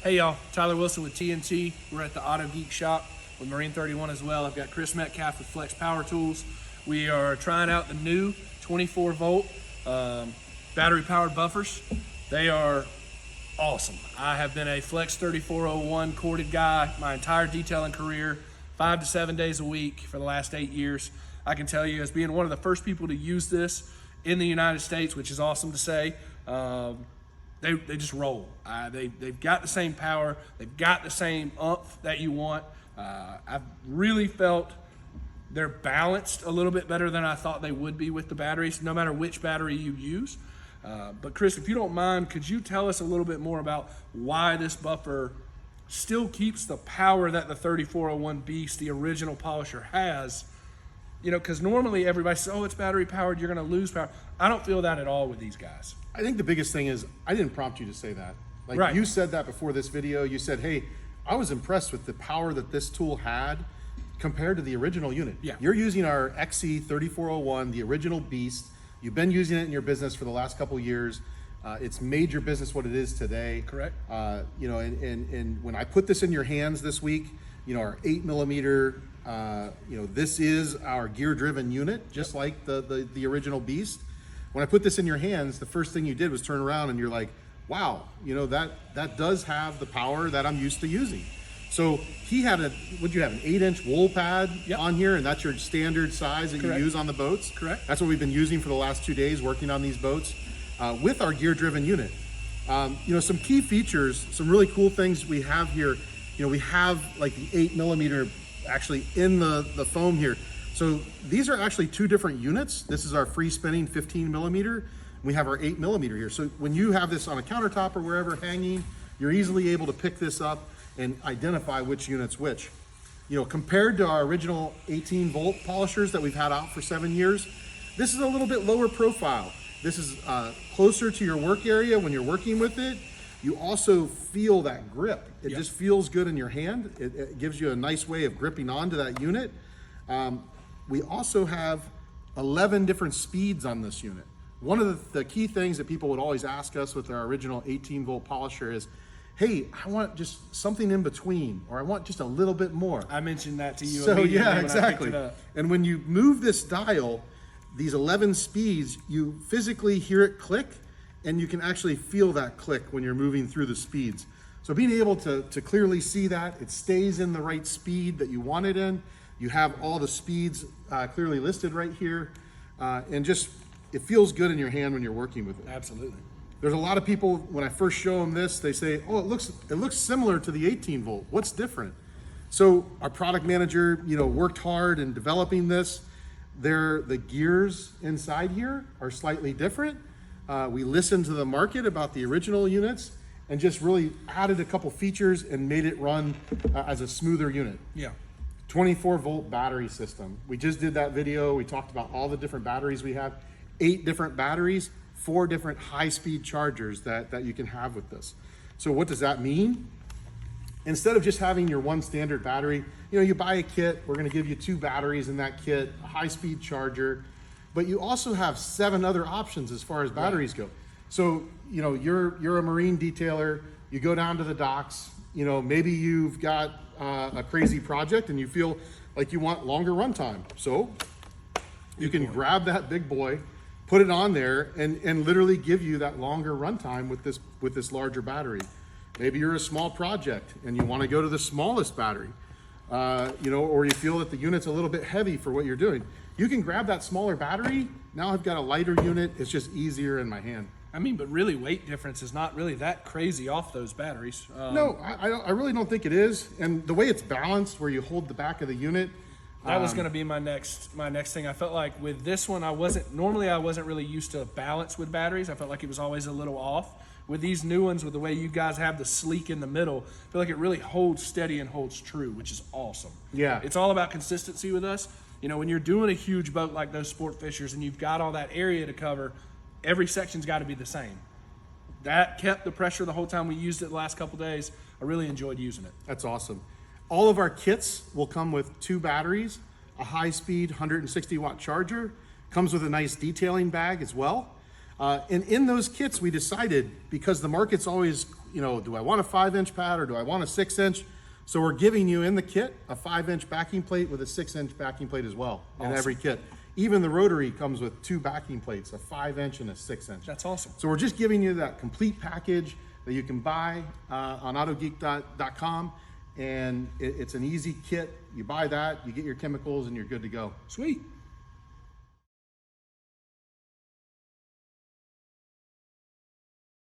Hey y'all, Tyler Wilson with TNT. We're at the Autogeek shop with Marine 31 as well. I've got Chris Metcalf with Flex Power Tools. We are trying out the new 24 volt battery powered buffers. They are awesome. I have been a Flex 3401 corded guy my entire detailing career, 5 to 7 days a week for the last 8 years. I can tell you, as being one of the first people to use this in the United States, which is awesome to say, they just roll. They've got the same power. They've got the same umph that you want. I've really felt they're balanced a little bit better than I thought they would be with the batteries, no matter which battery you use. But Chris, if you don't mind, could you tell us a little bit more about why this buffer still keeps the power that the 3401 Beast, the original polisher, has? You know, because normally everybody says, oh, it's battery powered, you're going to lose power. I don't feel that at all with these guys. I think the biggest thing is, I didn't prompt you to say that. Like, right. You said that before this video. You said, hey, I was impressed with the power that this tool had compared to the original unit. Yeah. You're using our XC3401, the original Beast. You've been using it in your business for the last couple of years. It's made your business what it is today. Correct. You know, and when I put this in your hands this week, you know, our 8mm, you know, this is our gear-driven unit, just like the original Beast. When I put this in your hands, the first thing you did was turn around and you're like, wow, you know, that does have the power that I'm used to using. So he had what'd you have, an 8-inch wool pad on here, and that's your standard size that Correct. you use on the boats? Correct. That's what we've been using for the last 2 days working on these boats with our gear-driven unit. You know, some key features, some really cool things we have here. You know, we have like the 8mm actually in the foam here. So these are actually two different units. This is our free spinning 15mm. We have our 8mm here. So when you have this on a countertop or wherever hanging, you're easily able to pick this up and identify which unit's which. You know, compared to our original 18 volt polishers that we've had out for 7 years, this is a little bit lower profile. This is closer to your work area when you're working with it. You also feel that grip. It just feels good in your hand. It gives you a nice way of gripping onto that unit. We also have 11 different speeds on this unit. One of the key things that people would always ask us with our original 18 volt polisher is, hey, I want just something in between, or I want just a little bit more. I mentioned that to you. So yeah, exactly. When I picked it up. And when you move this dial, these 11 speeds, you physically hear it click, and you can actually feel that click when you're moving through the speeds. So being able to clearly see that, it stays in the right speed that you want it in. You have all the speeds clearly listed right here, and just, it feels good in your hand when you're working with it. Absolutely. There's a lot of people, when I first show them this, they say, oh, it looks similar to the 18 volt. What's different? So our product manager, you know, worked hard in developing this. The gears inside here are slightly different. We listened to the market about the original units and just really added a couple features and made it run as a smoother unit. Yeah. 24 volt battery system. We just did that video. We talked about all the different batteries we have. 8 different batteries, 4 different high-speed chargers that you can have with this. So what does that mean? Instead of just having your one standard battery, you know, you buy a kit, we're gonna give you 2 batteries in that kit, a high-speed charger, but you also have 7 other options as far as batteries go. So, you know, you're a marine detailer, you go down to the docks, you know, maybe you've got a crazy project and you feel like you want longer runtime. So you can grab that big boy, put it on there, and literally give you that longer runtime with this larger battery. Maybe you're a small project and you want to go to the smallest battery, you know, or you feel that the unit's a little bit heavy for what you're doing. You can grab that smaller battery. Now I've got a lighter unit. It's just easier in my hand. I mean, but really weight difference is not really that crazy off those batteries. No, I really don't think it is. And the way it's balanced, where you hold the back of the unit, that was going to be my next thing. I felt like with this one, I wasn't really used to balance with batteries. I felt like it was always a little off. With these new ones, with the way you guys have the sleek in the middle, I feel like it really holds steady and holds true, which is awesome. Yeah. It's all about consistency with us. You know, when you're doing a huge boat like those sport fishers and you've got all that area to cover, every section's got to be the same. That kept the pressure the whole time we used it the last couple days. I really enjoyed using it. That's awesome. All of our kits will come with 2 batteries, a high-speed 160-watt charger, comes with a nice detailing bag as well. And in those kits, we decided, because the market's always, you know, do I want a 5-inch pad or do I want a 6-inch? So we're giving you in the kit a 5-inch backing plate with a 6-inch backing plate as well in every kit. Even the rotary comes with 2 backing plates, a 5-inch and a 6-inch. That's awesome. So we're just giving you that complete package that you can buy on autogeek.com. And it's an easy kit. You buy that, you get your chemicals, and you're good to go. Sweet.